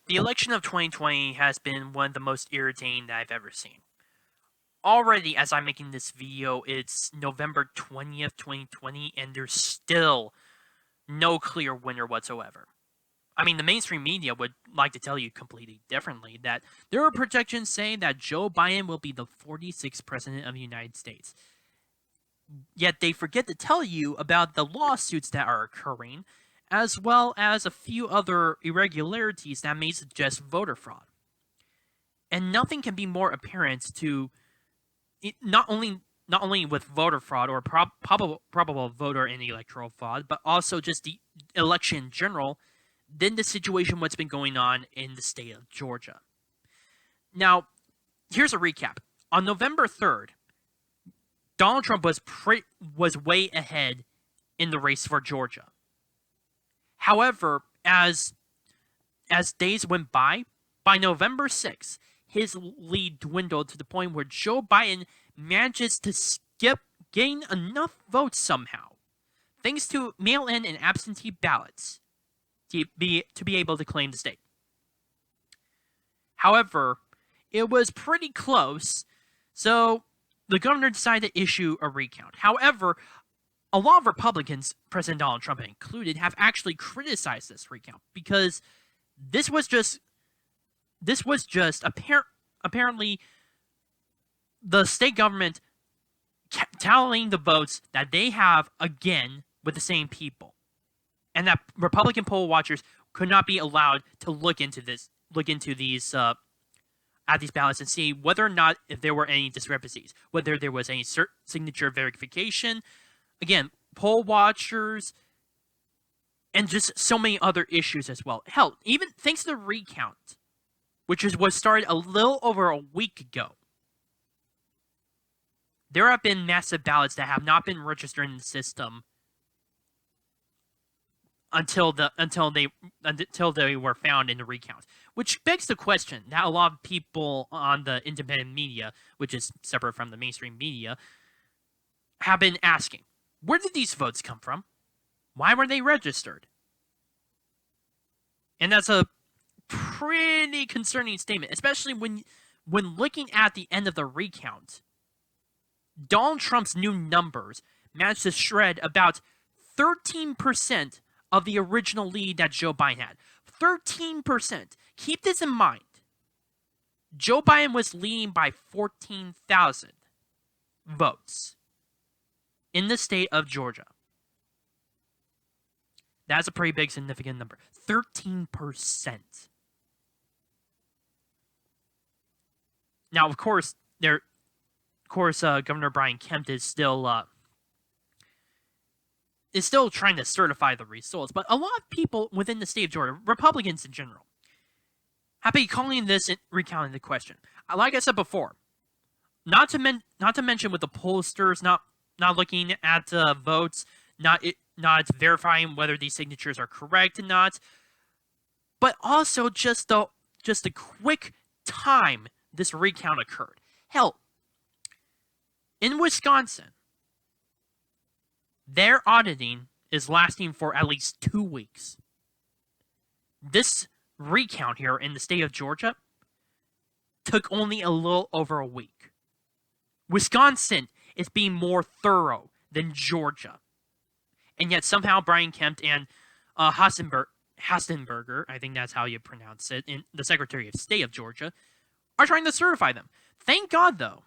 The election of 2020 has been one of the most irritating that I've ever seen. Already, as I'm making this video, it's November 20th, 2020, and there's still no clear winner whatsoever. I mean, the mainstream media would like to tell you completely differently, that there are projections saying that Joe Biden will be the 46th president of the United States. Yet they forget to tell you about the lawsuits that are occurring, as well as a few other irregularities that may suggest voter fraud. And nothing can be more apparent to not only with voter fraud or probable voter and electoral fraud, but also just the election in general, than the situation what's been going on in the state of Georgia. Now, here's a recap. On November 3rd, Donald Trump was way ahead in the race for Georgia. However, as days went by November 6th, his lead dwindled to the point where Joe Biden manages to gain enough votes somehow, thanks to mail-in and absentee ballots, to be able to claim the state. However, it was pretty close, so the governor decided to issue a recount. However, a lot of Republicans, President Donald Trump included, have actually criticized this recount because this was just apparently the state government tallying the votes that they have again with the same people, and that Republican poll watchers could not be allowed to look into these at these ballots and see whether or not if there were any discrepancies, whether there was any signature verification. Again, poll watchers, and just so many other issues as well. Hell, even thanks to the recount, which was started a little over a week ago, there have been massive ballots that have not been registered in the system until they were found in the recount. Which begs the question that a lot of people on the independent media, which is separate from the mainstream media, have been asking. Where did these votes come from? Why were they registered? And that's a pretty concerning statement, especially when looking at the end of the recount. Donald Trump's new numbers managed to shred about 13% of the original lead that Joe Biden had. 13%. Keep this in mind. Joe Biden was leading by 14,000 votes in the state of Georgia. That's a pretty big, significant number. 13%. Now, of course, Governor Brian Kemp is still trying to certify the results, but a lot of people within the state of Georgia, Republicans in general, have been calling this recount into question. Like I said before, not to mention with the pollsters not looking at votes, not verifying whether these signatures are correct or not, but also just the quick time this recount occurred. Hell, in Wisconsin, their auditing is lasting for at least 2 weeks. This recount here in the state of Georgia took only a little over a week. Wisconsin is being more thorough than Georgia. And yet somehow Brian Kemp and Hasenberger, I think that's how you pronounce it, and the Secretary of State of Georgia, are trying to certify them. Thank God, though.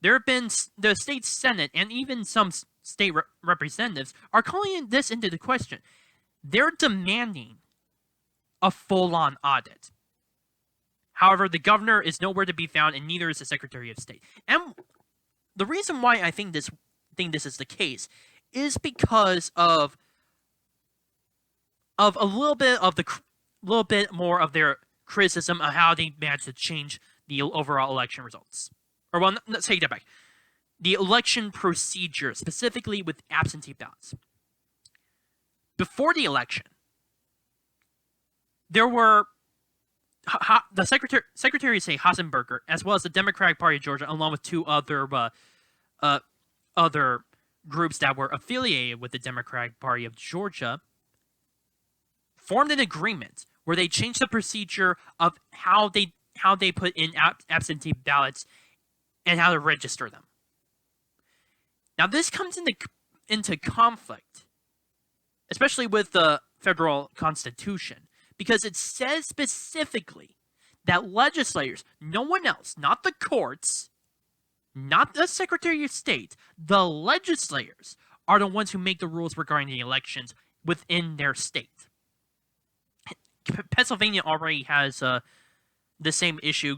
There have been the state Senate and even some state representatives are calling this into the question. They're demanding a full-on audit. However, the governor is nowhere to be found, and neither is the Secretary of State. And the reason why I think this is the case is because of a little bit more of their criticism of how they managed to change the overall election results. Or, well, let's take that back. The election procedure, specifically with absentee ballots. Before the election, there were the Secretary of State Hasenberger, as well as the Democratic Party of Georgia, along with two other groups that were affiliated with the Democratic Party of Georgia, formed an agreement where they changed the procedure of how they put in absentee ballots and how to register them. Now, this comes into conflict, especially with the federal constitution, because it says specifically that legislators, no one else, not the courts, not the Secretary of State, the legislators are the ones who make the rules regarding the elections within their state. Pennsylvania already has the same issue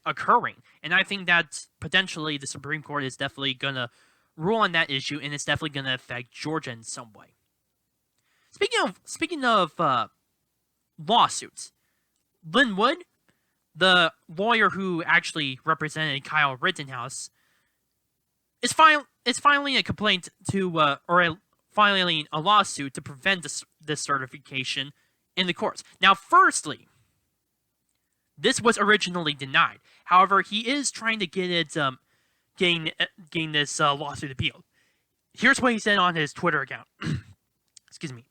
occurring, and I think that potentially the Supreme Court is definitely going to rule on that issue, and it's definitely going to affect Georgia in some way. Speaking of lawsuits, Lynn Wood, the lawyer who actually represented Kyle Rittenhouse, is filing a complaint to filing a lawsuit to prevent this certification in the courts. Now, firstly, this was originally denied. However, he is trying to get it getting this lawsuit appealed. Here's what he said on his Twitter account. Excuse me.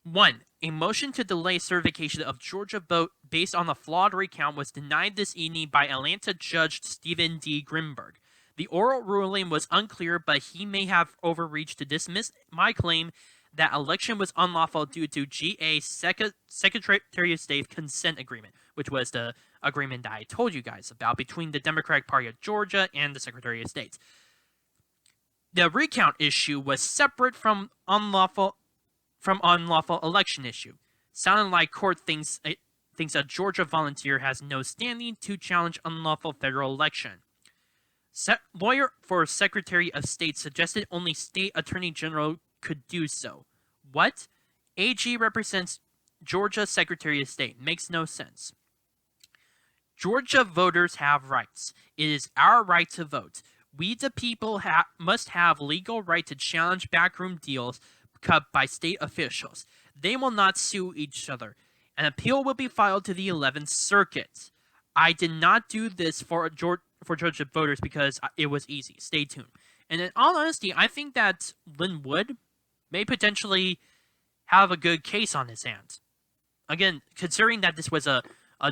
1. A motion to delay certification of Georgia vote based on a flawed recount was denied this evening by Atlanta Judge Stephen D. Grimberg. The oral ruling was unclear, but he may have overreached to dismiss my claim that election was unlawful due to GA Secretary of State consent agreement, which was the agreement that I told you guys about between the Democratic Party of Georgia and the Secretary of State. The recount issue was separate from unlawful election issue. Sounding like court thinks a Georgia volunteer has no standing to challenge unlawful federal election. Lawyer for Secretary of State suggested only state attorney general could do so. What? AG represents Georgia Secretary of State. Makes no sense. Georgia voters have rights. It is our right to vote. We the people must have legal right to challenge backroom deals cut by state officials. They will not sue each other. An appeal will be filed to the 11th Circuit. I did not do this for Georgia voters because it was easy. Stay tuned. And in all honesty, I think that Lynn Wood may potentially have a good case on his hands. Again, considering that this was a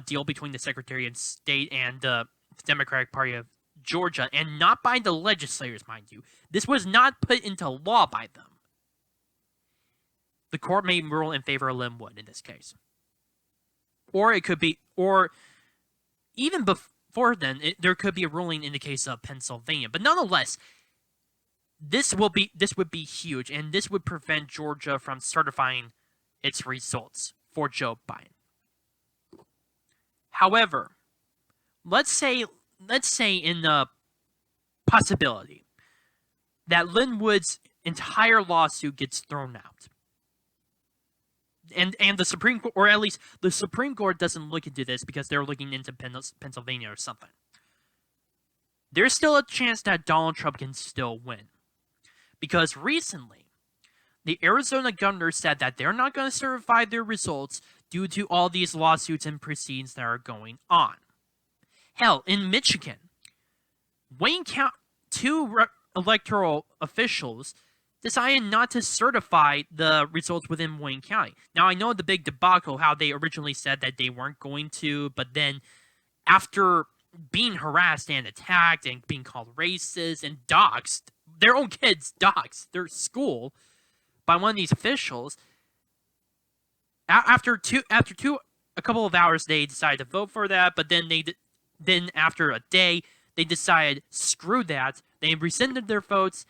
deal between the Secretary of State and the Democratic Party of Georgia, and not by the legislators, mind you. This was not put into law by them. The court may rule in favor of Lynn Wood in this case. Or it could be, or even before then, there could be a ruling in the case of Pennsylvania. But nonetheless, this would be huge, and this would prevent Georgia from certifying its results for Joe Biden. However, let's say in the possibility that Lynn Wood's entire lawsuit gets thrown out. And the Supreme Court, or at least the Supreme Court doesn't look into this because they're looking into Pennsylvania or something. There's still a chance that Donald Trump can still win. Because recently, the Arizona governor said that they're not going to certify their results due to all these lawsuits and proceedings that are going on. Hell, in Michigan, Wayne County, two electoral officials decided not to certify the results within Wayne County. Now, I know the big debacle, how they originally said that they weren't going to, but then after being harassed and attacked and being called racist and doxxed, their own kids doxxed their school by one of these officials, after a couple of hours, they decided to vote for that, but then after a day, they decided, screw that, they rescinded their votes,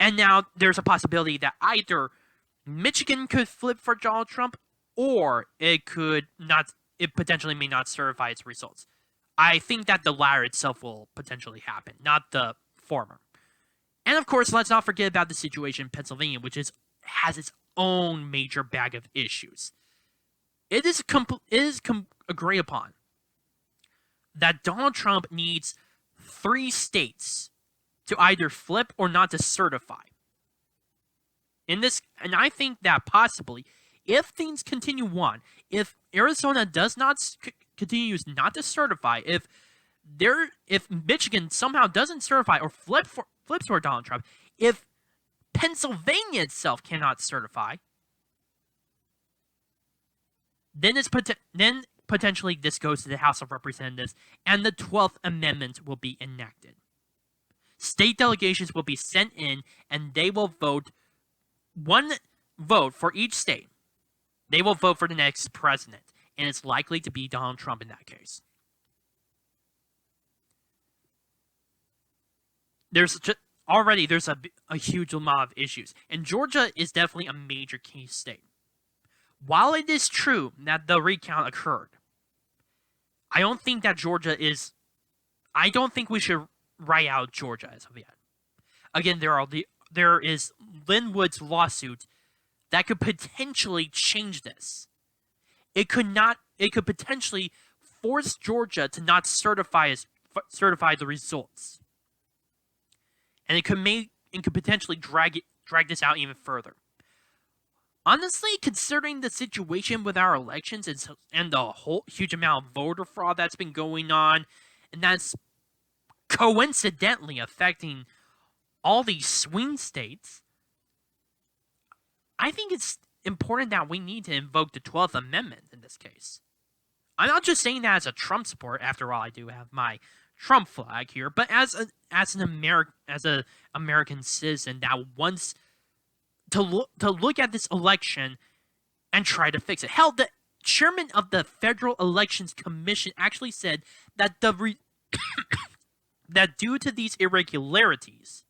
and now there's a possibility that either Michigan could flip for Donald Trump, or it potentially may not certify its results. I think that the latter itself will potentially happen, not the former. And of course, let's not forget about the situation in Pennsylvania, which has its own major bag of issues. It is agreed upon that Donald Trump needs 3 states to either flip or not to certify. And I think that possibly, if things continue on, if Arizona continues not to certify, if Michigan somehow doesn't certify or flips for Donald Trump, if Pennsylvania itself cannot certify, then potentially this goes to the House of Representatives, and the 12th Amendment will be enacted. State delegations will be sent in, and they will vote one vote for each state. They will vote for the next president, and it's likely to be Donald Trump in that case. There's a huge amount of issues, and Georgia is definitely a major key state. While it is true that the recount occurred, I don't think we should write out Georgia as of yet. Again, there is Linwood's lawsuit that could potentially change this. It could potentially force Georgia to not certify the results. And it could potentially drag this out even further. Honestly, considering the situation with our elections and the whole huge amount of voter fraud that's been going on, and that's coincidentally affecting all these swing states, I think it's important that we need to invoke the 12th Amendment in this case. I'm not just saying that as a Trump supporter. After all, I do have my Trump flag here, but as an American citizen that wants to look at this election and try to fix it. Hell, the chairman of the Federal Elections Commission actually said that that due to these irregularities,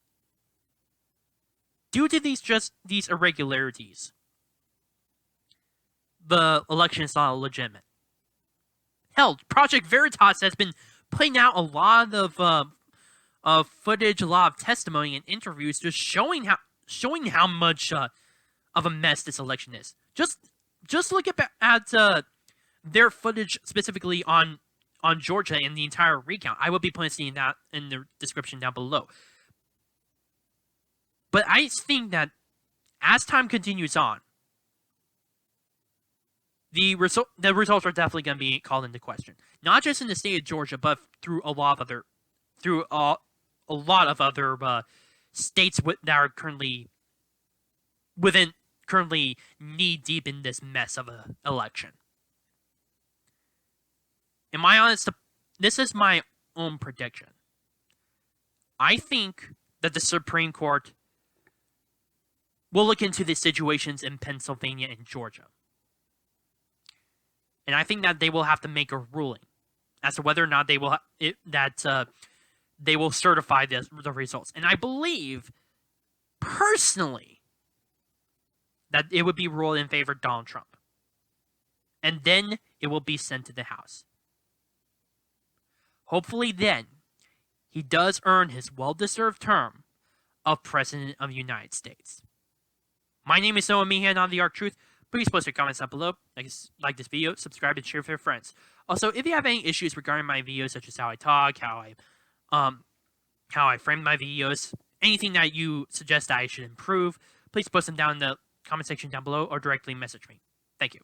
the election is not legitimate. Hell, Project Veritas has been putting out a lot of footage, a lot of testimony and interviews, just showing how much of a mess this election is. Just look at their footage specifically on Georgia and the entire recount. I will be posting that in the description down below. But I think that as time continues on, the results are definitely going to be called into question. Not just in the state of Georgia, but through a lot of other states that are currently knee deep in this mess of an election. Am I honest? This is my own prediction. I think that the Supreme Court will look into the situations in Pennsylvania and Georgia. And I think that they will have to make a ruling as to whether or not they will certify the results. And I believe, personally, that it would be ruled in favor of Donald Trump. And then it will be sent to the House. Hopefully then, he does earn his well-deserved term of President of the United States. My name is Noah Meehan on The Arc Truth. Please post your comments down below, like this video, subscribe, and share with your friends. Also, if you have any issues regarding my videos, such as how I talk, how I frame my videos, anything that you suggest that I should improve, please post them down in the comment section down below or directly message me. Thank you.